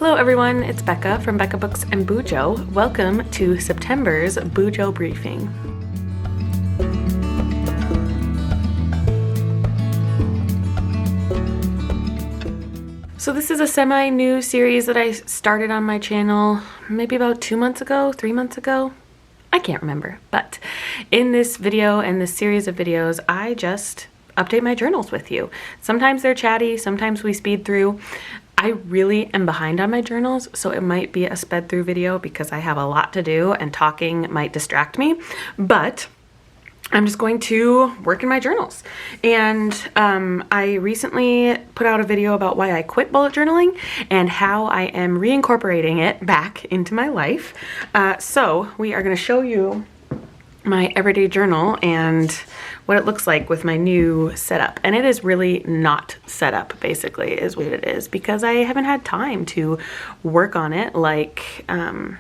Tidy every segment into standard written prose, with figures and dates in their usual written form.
Hello everyone, it's Becca from Becca Books and Bujo. Welcome to September's BUJO Briefing. So this is a semi-new series that I started on my channel maybe about 2 months ago, 3 months ago. I can't remember, but in this video and this series of videos, I just update my journals with you. Sometimes they're chatty, sometimes we speed through. I really am behind on my journals, so it might be a sped through video because I have a lot to do and talking might distract me, but I'm just going to work in my journals. And I recently put out a video about why I quit bullet journaling and how I am reincorporating it back into my life. So we are going to show you my everyday journal and what it looks like with my new setup. And it is really not set up, basically, is what it is, because I haven't had time to work on it like I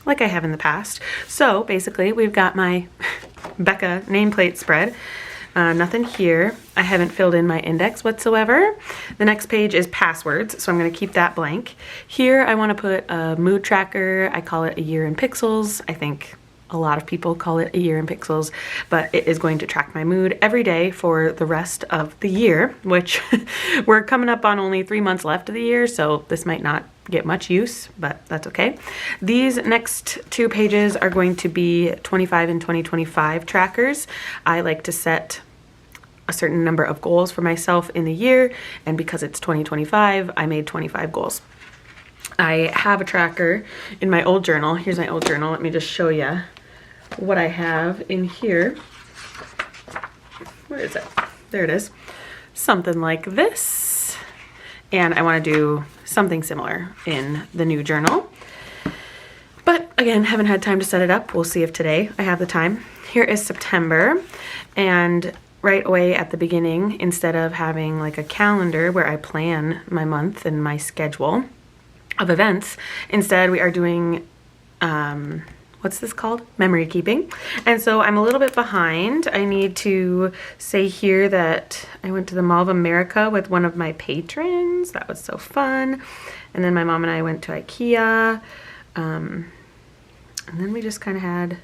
have in the past. So basically, we've got my Becca nameplate spread. Nothing here. I haven't filled in my index whatsoever. The next page is passwords, so I'm going to keep that blank. Here, I want to put a mood tracker. I call it a year in pixels. I think a lot of people call it a year in pixels, but it is going to track my mood every day for the rest of the year, which we're coming up on only 3 months left of the year, so this might not get much use, but that's okay. These next 2 pages are going to be 25 and 2025 trackers. I like to set a certain number of goals for myself in the year, and because it's 2025, I made 25 goals. I have a tracker in my old journal. Here's my old journal. Let me just show you what I have in here. Where is it? There it is. Something like this. And I want to do something similar in the new journal. But again, haven't had time to set it up. We'll see if today I have the time. Here is September. And right away at the beginning, instead of having like a calendar where I plan my month and my schedule of events, instead we are doing what's this called? Memory keeping. And so I'm a little bit behind. I need to say here that I went to the Mall of America with one of my patrons. That was so fun. And then my mom and I went to IKEA. And then we just kind of had,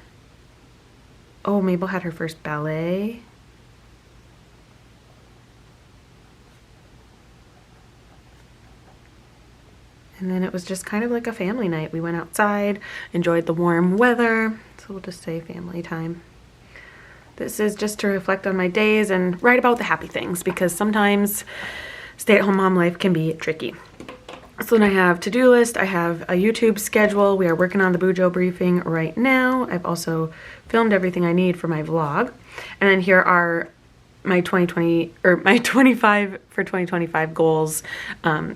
oh, Mabel had her first ballet. And then it was just kind of like a family night. We went outside, enjoyed the warm weather. So we'll just say family time. This is just to reflect on my days and write about the happy things, because sometimes stay-at-home mom life can be tricky. So then I have to-do list. I have a YouTube schedule. We are working on the BUJO briefing right now. I've also filmed everything I need for my vlog. And then here are my 25 for 2025 goals,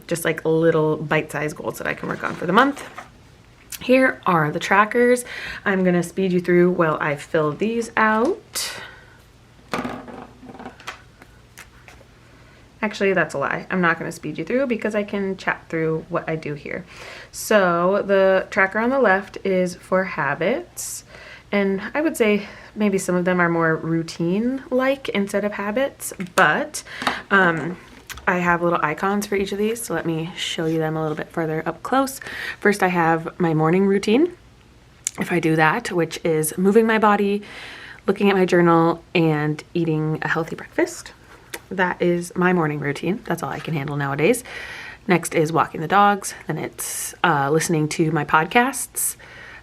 just like little bite-sized goals that I can work on for the month. Here are the trackers. I'm gonna speed you through while I fill these out. Actually, that's a lie. I'm not gonna speed you through because I can chat through what I do here. So the tracker on the left is for habits. And I would say maybe some of them are more routine-like instead of habits, but I have little icons for each of these, so let me show you them a little bit further up close. First, I have my morning routine. If I do that, which is moving my body, looking at my journal, and eating a healthy breakfast. That is my morning routine. That's all I can handle nowadays. Next is walking the dogs. Then it's listening to my podcasts.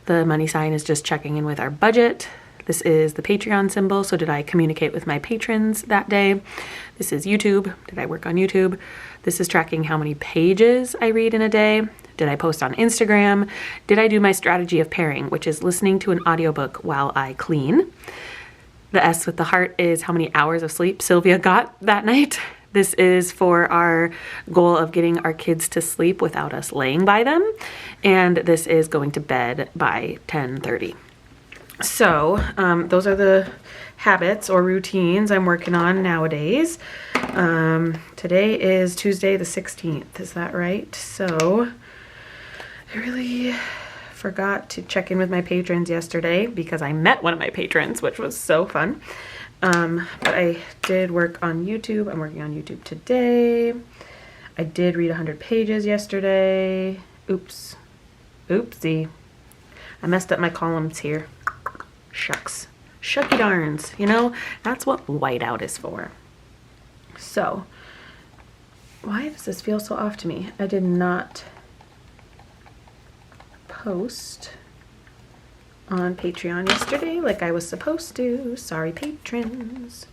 The money sign is just checking in with our budget. This is the Patreon symbol, so did I communicate with my patrons that day? This is YouTube. Did I work on YouTube? This is tracking how many pages I read in a day. Did I post on Instagram? Did I do my strategy of pairing, which is listening to an audiobook while I clean? The S with the heart is how many hours of sleep Sylvia got that night. This is for our goal of getting our kids to sleep without us laying by them. And this is going to bed by 10:30. So those are the habits or routines I'm working on nowadays. Today is Tuesday the 16th, is that right? So I really forgot to check in with my patrons yesterday because I met one of my patrons, which was so fun. But I did work on YouTube. I'm working on YouTube today. I did read 100 pages yesterday, Oops. Oopsie. I messed up my columns here. Shucks. Shucky darns. You know, that's what whiteout is for. So, why does this feel so off to me? I did not post on Patreon yesterday like I was supposed to. Sorry, patrons.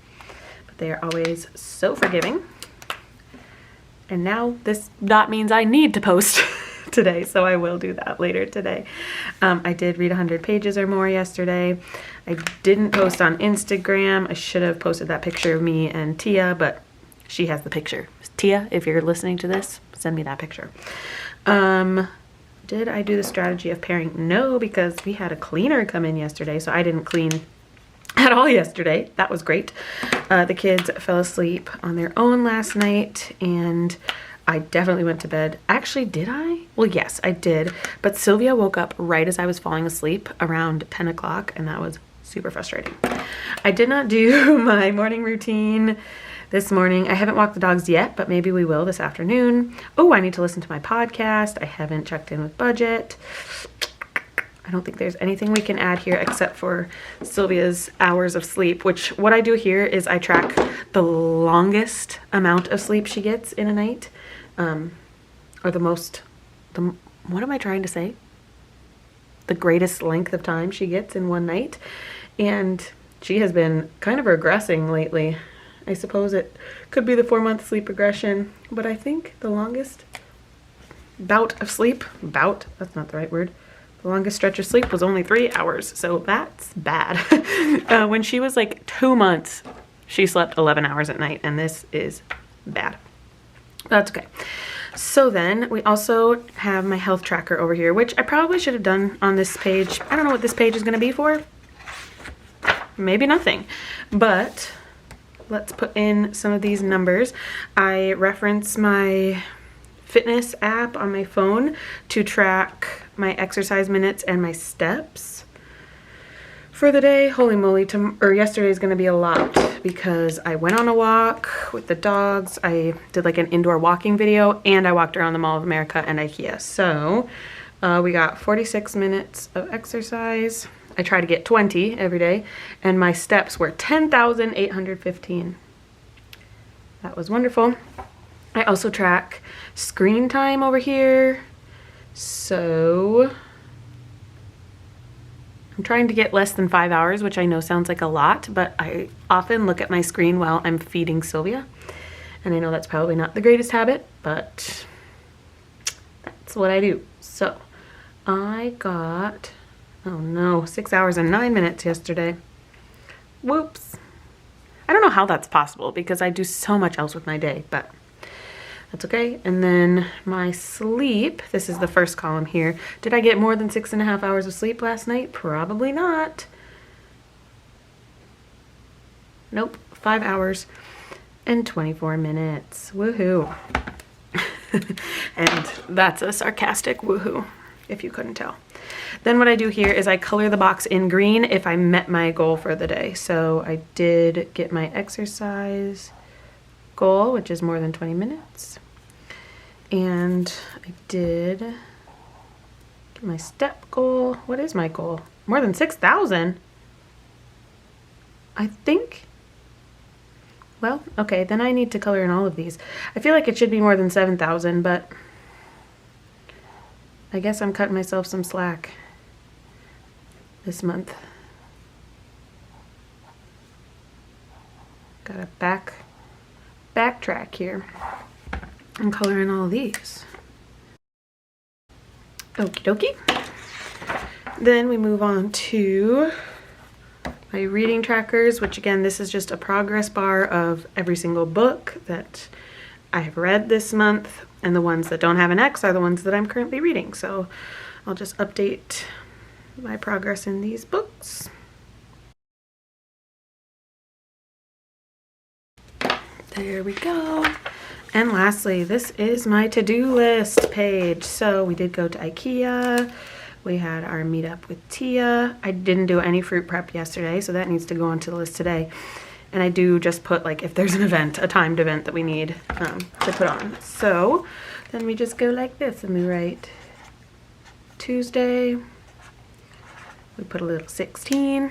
But they are always so forgiving. And now that means I need to post today, so I will do that later today. I did read 100 pages or more yesterday. I didn't post on Instagram. I should have posted that picture of me and Tia, but she has the picture. Tia, if you're listening to this, send me that picture. Did I do the strategy of pairing? No, because we had a cleaner come in yesterday, so I didn't clean at all yesterday. That was great. The kids fell asleep on their own last night, and I definitely went to bed. Actually, did I? Well, yes, I did. But Sylvia woke up right as I was falling asleep around 10 o'clock, and that was super frustrating. I did not do my morning routine this morning. I haven't walked the dogs yet, but maybe we will this afternoon. Oh, I need to listen to my podcast. I haven't checked in with budget. I don't think there's anything we can add here except for Sylvia's hours of sleep, which what I do here is I track the longest amount of sleep she gets in a night. Or what am I trying to say? The greatest length of time she gets in one night. And she has been kind of regressing lately. I suppose it could be the 4-month sleep regression, but I think the longest bout of sleep, that's not the right word. The longest stretch of sleep was only 3 hours, so that's bad. When she was like 2 months, she slept 11 hours at night, and this is bad. That's okay. So then we also have my health tracker over here, which I probably should have done on this page. I don't know what this page is going to be for. Maybe nothing, but let's put in some of these numbers. I reference my fitness app on my phone to track my exercise minutes and my steps for the day. Holy moly, yesterday is going to be a lot because I went on a walk with the dogs. I did like an indoor walking video, and I walked around the Mall of America and IKEA. So we got 46 minutes of exercise. I try to get 20 every day, and my steps were 10,815. That was wonderful. I also track screen time over here. So I'm trying to get less than 5 hours, which I know sounds like a lot, but I often look at my screen while I'm feeding Sylvia. And I know that's probably not the greatest habit, but that's what I do. So I got, oh no, 6 hours and 9 minutes yesterday. Whoops. I don't know how that's possible because I do so much else with my day, but that's okay. And then my sleep, this is the first column here. Did I get more than 6.5 hours of sleep last night? Probably not. Nope, 5 hours and 24 minutes. Woohoo. And that's a sarcastic woohoo, if you couldn't tell. Then what I do here is I color the box in green if I met my goal for the day. So I did get my exercise goal, which is more than 20 minutes. And I did get my step goal. What is my goal? More than 6,000? I think. Well, okay, then I need to color in all of these. I feel like it should be more than 7,000, but I guess I'm cutting myself some slack this month. Gotta backtrack here. I'm coloring all of these. Okie dokie. Then we move on to my reading trackers, which again, this is just a progress bar of every single book that I have read this month, and the ones that don't have an X are the ones that I'm currently reading. So I'll just update my progress in these books. There we go. And lastly, this is my to-do list page. So we did go to IKEA. We had our meetup with Tia. I didn't do any fruit prep yesterday, so that needs to go onto the list today. And I do just put, like, if there's an event, a timed event that we need to put on. So then we just go like this and we write Tuesday. We put a little 16.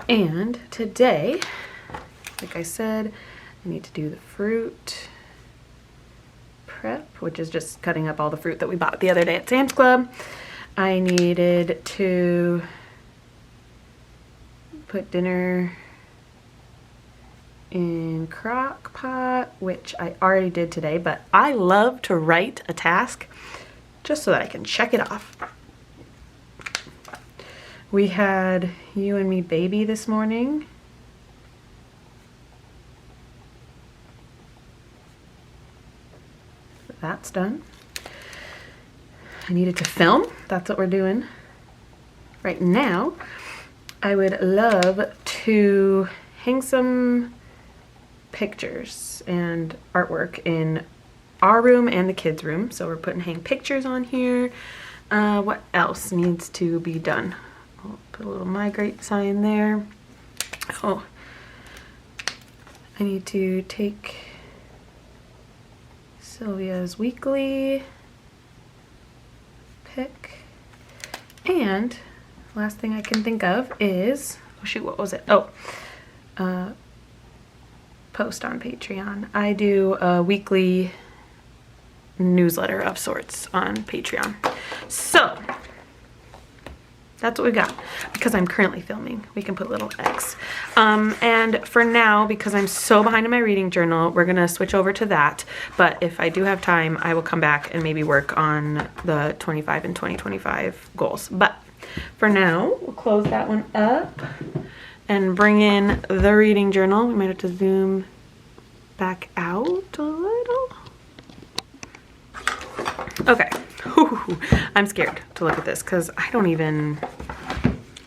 And today, like I said, I need to do the fruit prep, which is just cutting up all the fruit that we bought the other day at Sam's Club. I needed to put dinner in crock pot, which I already did today, but I love to write a task just so that I can check it off. We had You and Me Baby this morning. That's done. I needed to film. That's what we're doing right now. I would love to hang some pictures and artwork in our room and the kids' room. So we're putting hang pictures on here. What else needs to be done? I'll put a little migrate sign there. Oh, I need to take Sylvia's weekly pick. And last thing I can think of is, oh shoot, what was it? Oh, post on Patreon. I do a weekly newsletter of sorts on Patreon. So that's what we got. Because I'm currently filming, we can put a little X. And for now, because I'm so behind in my reading journal, we're gonna switch over to that. But if I do have time, I will come back and maybe work on the 25 and 2025 goals. But for now, we'll close that one up and bring in the reading journal. We might have to zoom back out a little. Okay. Ooh, I'm scared to look at this because I don't even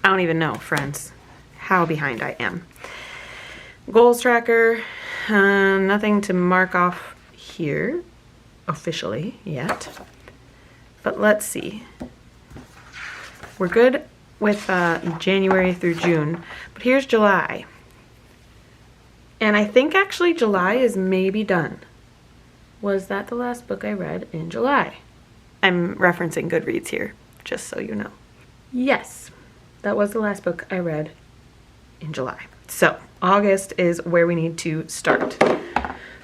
know, friends, how behind I am. Goals tracker, nothing to mark off here officially yet, but let's see. We're good with January through June, but here's July. And I think actually July is maybe done. Was that the last book I read in July? I'm referencing Goodreads here, just so you know. Yes, that was the last book I read in July. So August is where we need to start.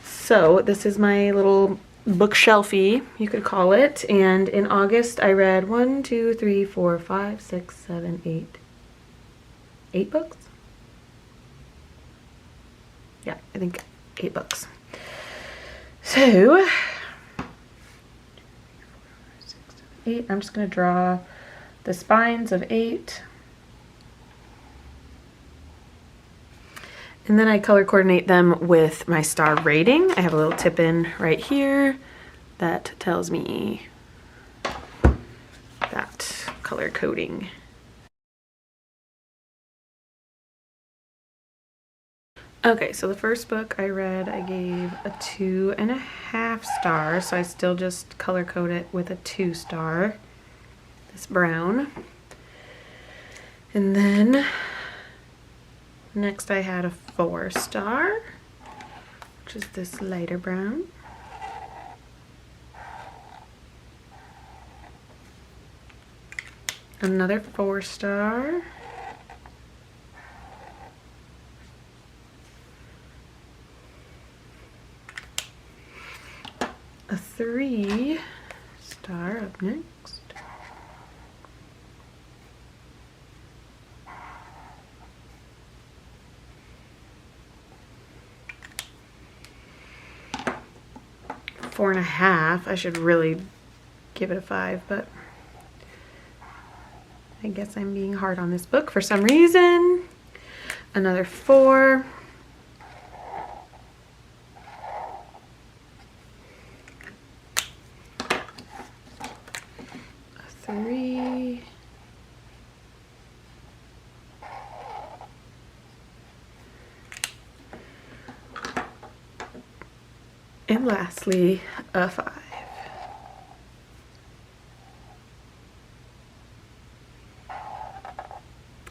So this is my little bookshelfie, you could call it. And in August, I read 1, 2, 3, 4, 5, 6, 7, 8. 8 books? Yeah, I think 8 books. So 8. I'm just going to draw the spines of 8. And then I color coordinate them with my star rating. I have a little tip in right here that tells me that color coding. Okay, so the first book I read, I gave a 2.5 stars, so I still just color code it with a 2 star, this brown. And then next I had a 4 star, which is this lighter brown. Another 4 star. A 3 star up next. Four and a half. I should really give it a 5, but I guess I'm being hard on this book for some reason. Another 4. A 3. And lastly, a 5.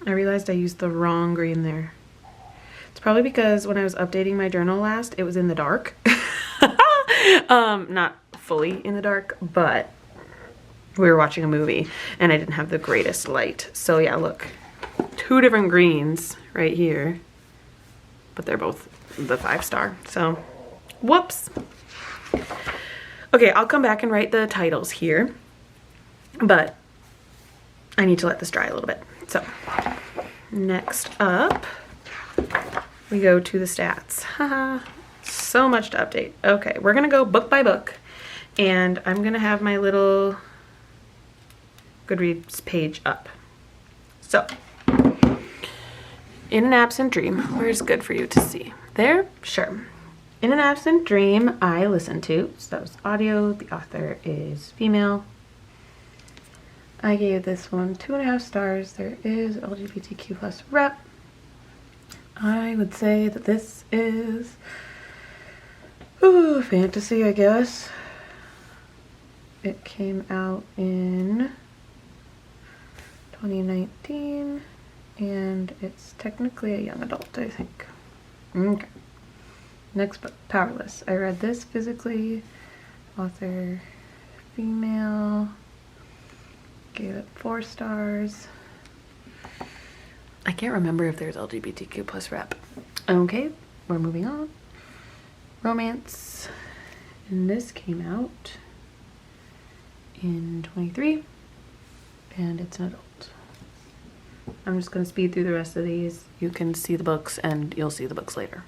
I realized I used the wrong green there. It's probably because when I was updating my journal last, it was in the dark. Not fully in the dark, but we were watching a movie and I didn't have the greatest light. So yeah, look, 2 different greens right here, but they're both the 5-star. So whoops. Okay, I'll come back and write the titles here, but I need to let this dry a little bit. So next up, we go to the stats. Haha, so much to update. Okay, we're gonna go book by book, and I'm gonna have my little Goodreads page up. So, In an Absent Dream, where's good for you to see? There? Sure. In an Absent Dream, I listened to, so that was audio, the author is female. I gave this one 2.5 stars. There is LGBTQ plus rep. I would say that this is fantasy, I guess. It came out in 2019, and it's technically a young adult, I think. Okay. Next book, Powerless. I read this physically. Author, female. Gave it 4 stars. I can't remember if there's LGBTQ plus rep. Okay, we're moving on. Romance. And this came out in 23. And it's an adult. I'm just going to speed through the rest of these. You can see the books and you'll see the books later.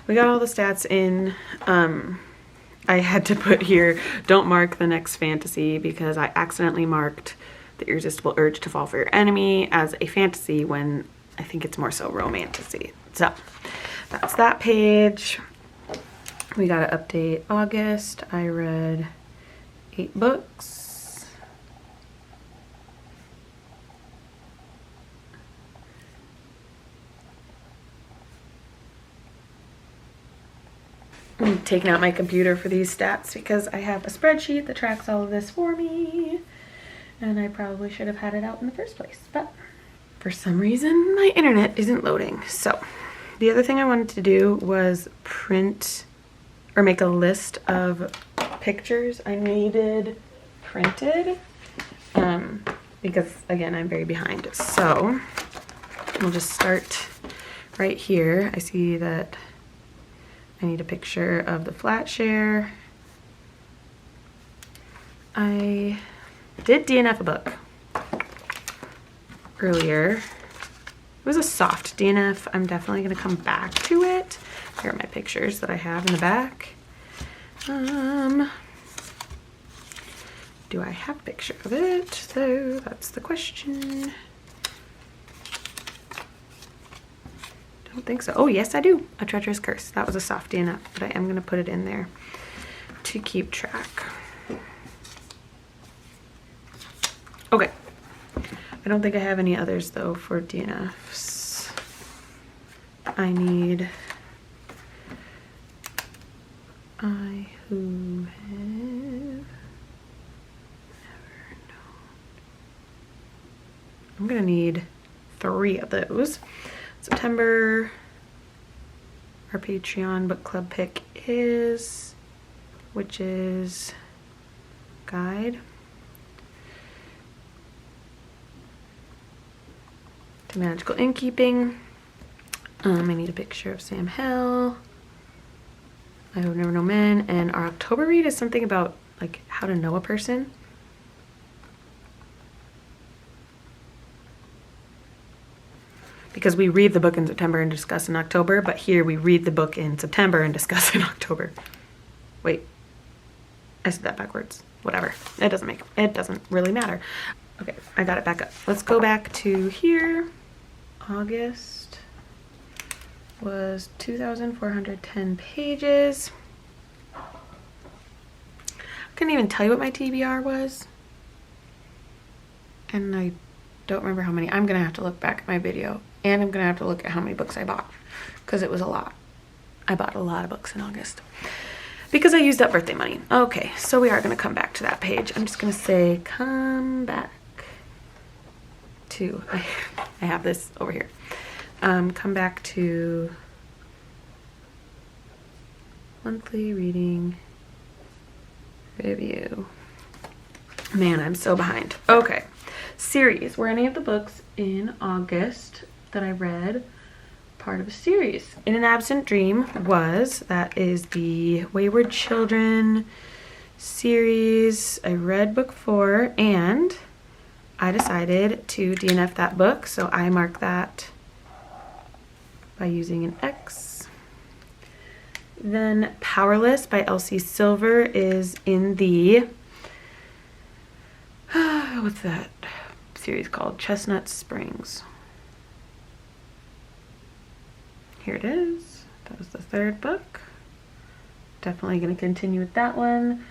We got all the stats in. I had to put here, don't mark the next fantasy, because I accidentally marked The Irresistible Urge to Fall for Your Enemy as a fantasy when I think it's more so romantasy. So that's that page. We got to update August. I read 8 books. I'm taking out my computer for these stats because I have a spreadsheet that tracks all of this for me, and I probably should have had it out in the first place, but for some reason my internet isn't loading. So the other thing I wanted to do was print or make a list of pictures I needed printed, because again, I'm very behind. So we'll just start right here. I see that I need a picture of the flat share. I did DNF a book earlier. It was a soft DNF. I'm definitely gonna come back to it. Here are my pictures that I have in the back. Do I have a picture of it? So that's the question. Don't think so. Oh, yes, I do. A Treacherous Curse. That was a soft DNF, but I am going to put it in there to keep track. Okay. I don't think I have any others, though, for DNFs. I need who have never known. I'm going to need 3 of those. September, our Patreon book club pick is Witch's Guide to Magical Innkeeping. I need a picture of Sam Hell. I Have Never Known Men. And our October read is something about like how to know a person. Because we read the book in September and discuss in October, but here we read the book in September and discuss in October. Wait, I said that backwards. Whatever, it doesn't really matter. Okay, I got it back up. Let's go back to here. August was 2,410 pages. I couldn't even tell you what my TBR was. And I don't remember how many. I'm gonna have to look back at my video, and I'm gonna have to look at how many books I bought, because it was a lot. I bought a lot of books in August because I used up birthday money. Okay, so we are gonna come back to that page. I'm just gonna say come back to, I have this over here. come back to monthly reading review. Man, I'm so behind. Okay, series. Were any of the books in August that I read part of a series? In an Absent Dream that is the Wayward Children series. I read book 4 and I decided to DNF that book, so I mark that by using an X. Then Powerless by Elsie Silver is in the what's that series called? Chestnut Springs. Here it is. That was the 3rd book. Definitely going to continue with that one.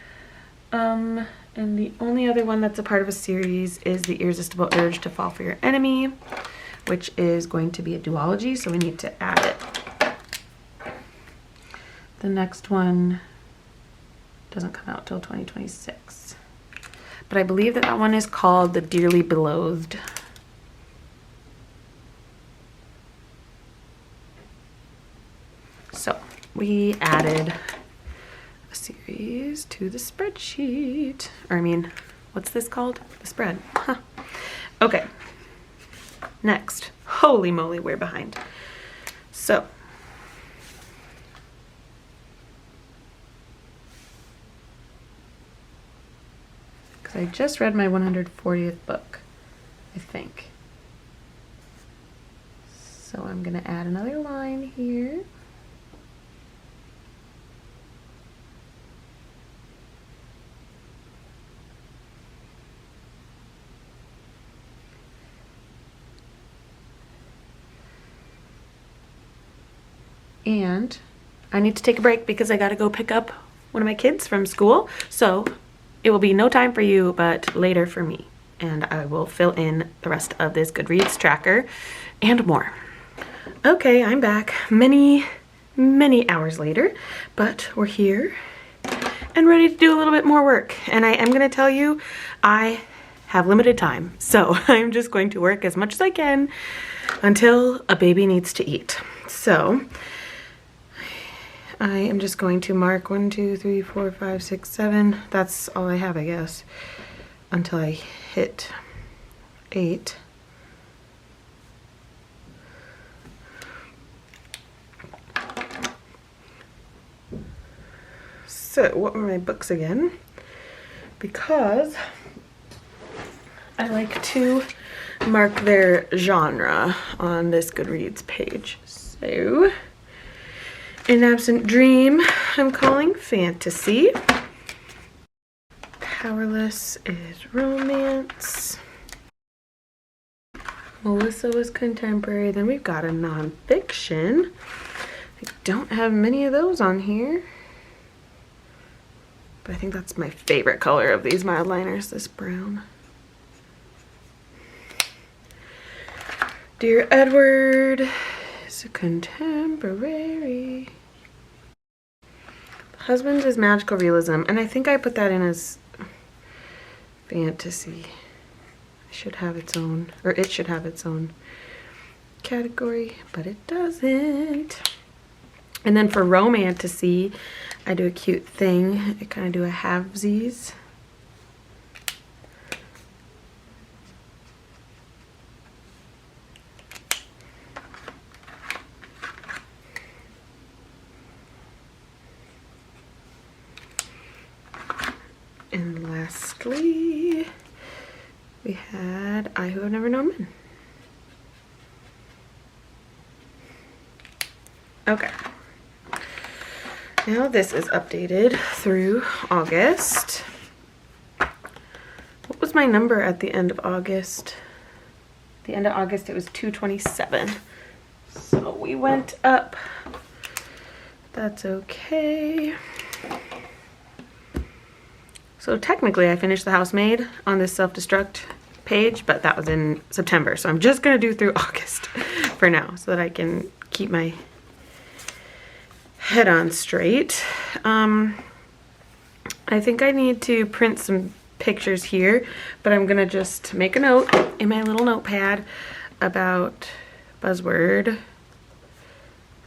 And the only other one that's a part of a series is The Irresistible Urge to Fall for Your Enemy, which is going to be a duology, so we need to add it. The next one doesn't come out till 2026. But I believe that that one is called The Dearly Beloved. So we added a series to the spreadsheet. Or I mean, what's this called? The spread. Huh. Okay. Next. Holy moly, we're behind. So I just read my 140th book, I think. So I'm going to add another line here. And I need to take a break because I got to go pick up one of my kids from school. So it will be no time for you, but later for me. And I will fill in the rest of this Goodreads tracker and more. Okay, I'm back many hours later, but we're here and ready to do a little bit more work. And I am going to tell you, I have limited time. So I'm just going to work as much as I can until a baby needs to eat. So I am just going to mark 1, 2, 3, 4, 5, 6, 7. That's all I have, I guess, until I hit 8. So, what were my books again? Because I like to mark their genre on this Goodreads page. So An Absent Dream, I'm calling fantasy. Powerless is romance. Melissa was contemporary. Then we've got a nonfiction. I don't have many of those on here. But I think that's my favorite color of these mild liners, this brown. Dear Edward is a contemporary. Husbands is magical realism, and I think I put that in as fantasy. It should have its own category, but it doesn't. And then for romantasy, I do a cute thing. I kind of do a halvesies. And lastly, we had I Who Have Never Known Men. Okay. Now this is updated through August. What was my number at the end of August? At the end of August it was 227. So we went up. That's okay. So technically I finished The Housemaid on this self-destruct page, but that was in September. So I'm just gonna do through August for now so that I can keep my head on straight. I think I need to print some pictures here, but I'm gonna just make a note in my little notepad about buzzword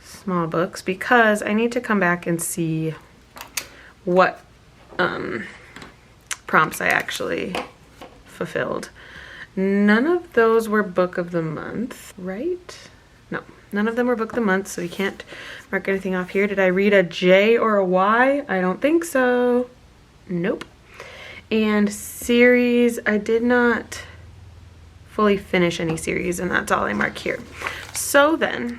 small books because I need to come back and see what prompts I actually fulfilled. None of those were book of the month, right? No, none of them were book of the month, so we can't mark anything off here. Did I read a J or a Y? I don't think so. Nope. And series, I did not fully finish any series, and that's all I mark here. So then,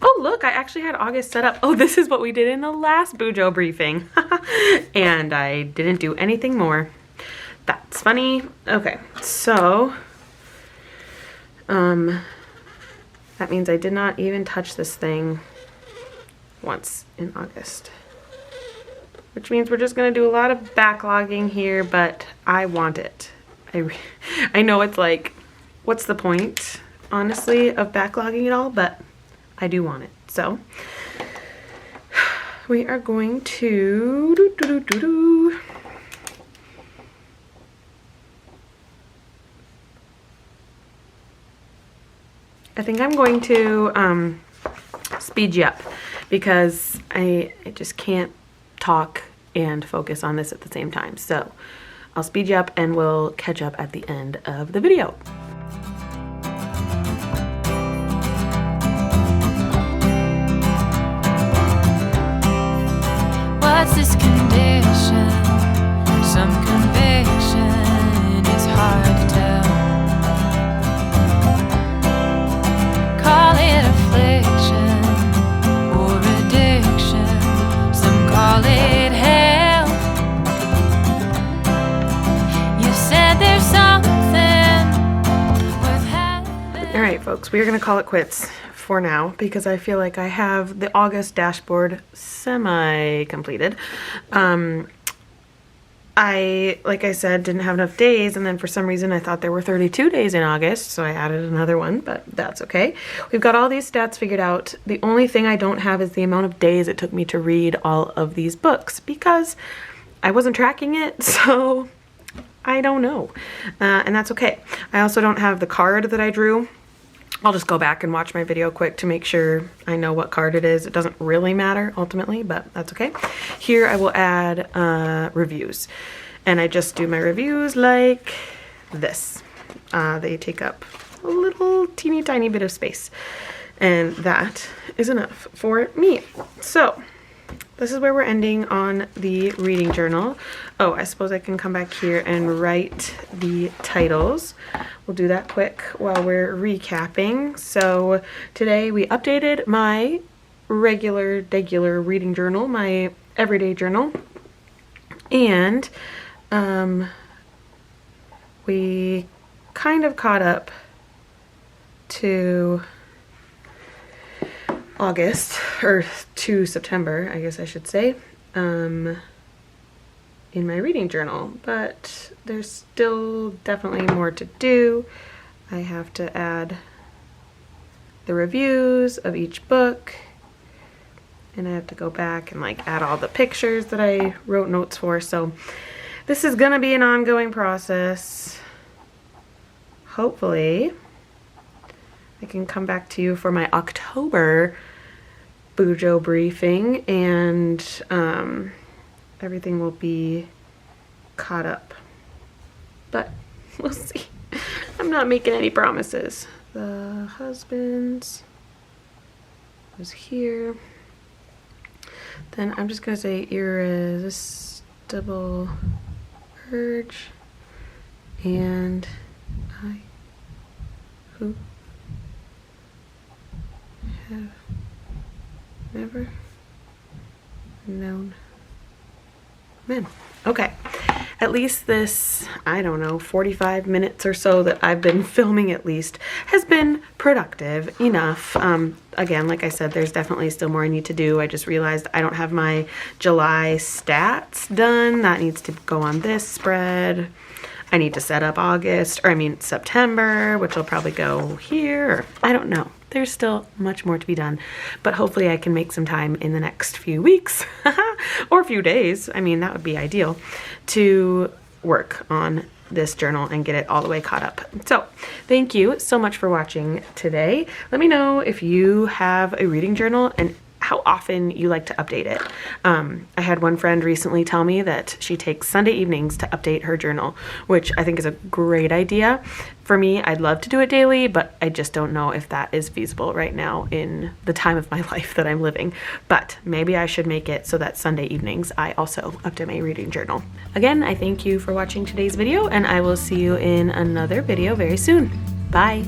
oh look, I actually had August set up. Oh, this is what we did in the last BUJO briefing. And I didn't do anything more. That's funny. Okay, so that means I did not even touch this thing once in August. Which means we're just gonna do a lot of backlogging here, but I want it. I know it's like, what's the point, honestly, of backlogging it all, but I do want it. So we are going to I think I'm going to speed you up because I just can't talk and focus on this at the same time. So I'll speed you up and we'll catch up at the end of the video. What's this condition? Some conviction, it's hard to tell. Call it affliction or addiction, some call it hell. You said there's something worth having. All right, folks, we are going to call it quits for now because I feel like I have the August dashboard semi-completed. Like I said, didn't have enough days, and then for some reason I thought there were 32 days in August, so I added another one, but that's okay. We've got all these stats figured out. The only thing I don't have is the amount of days it took me to read all of these books because I wasn't tracking it, so I don't know, and that's okay. I also don't have the card that I drew. I'll just go back and watch my video quick to make sure I know what card it is. It doesn't really matter ultimately, but that's okay. Here I will add reviews. And I just do my reviews like this. They take up a little teeny tiny bit of space. And that is enough for me. So this is where we're ending on the reading journal. Oh, I suppose I can come back here and write the titles. We'll do that quick while we're recapping. So today we updated my regular reading journal, my everyday journal. And we kind of caught up to August, or to September, I guess I should say, in my reading journal, but there's still definitely more to do. I have to add the reviews of each book, and I have to go back and like add all the pictures that I wrote notes for, so this is gonna be an ongoing process. Hopefully I can come back to you for my October BUJO briefing and everything will be caught up. But we'll see. I'm not making any promises. The husbands was here. Then I'm just gonna say irresistible urge and I who have never known men. Okay, at least this, I don't know, 45 minutes or so that I've been filming at least has been productive enough. Again, like I said, there's definitely still more I need to do. I just realized I don't have my July stats done. That needs to go on this spread. I need to set up September, which will probably go here. I don't know. There's still much more to be done, but hopefully I can make some time in the next few weeks or a few days. I mean, that would be ideal to work on this journal and get it all the way caught up. So thank you so much for watching today. Let me know if you have a reading journal and how often you like to update it. I had one friend recently tell me that she takes Sunday evenings to update her journal, which I think is a great idea. For me, I'd love to do it daily, but I just don't know if that is feasible right now in the time of my life that I'm living. But maybe I should make it so that Sunday evenings I also update my reading journal. Again, I thank you for watching today's video, and I will see you in another video very soon. Bye.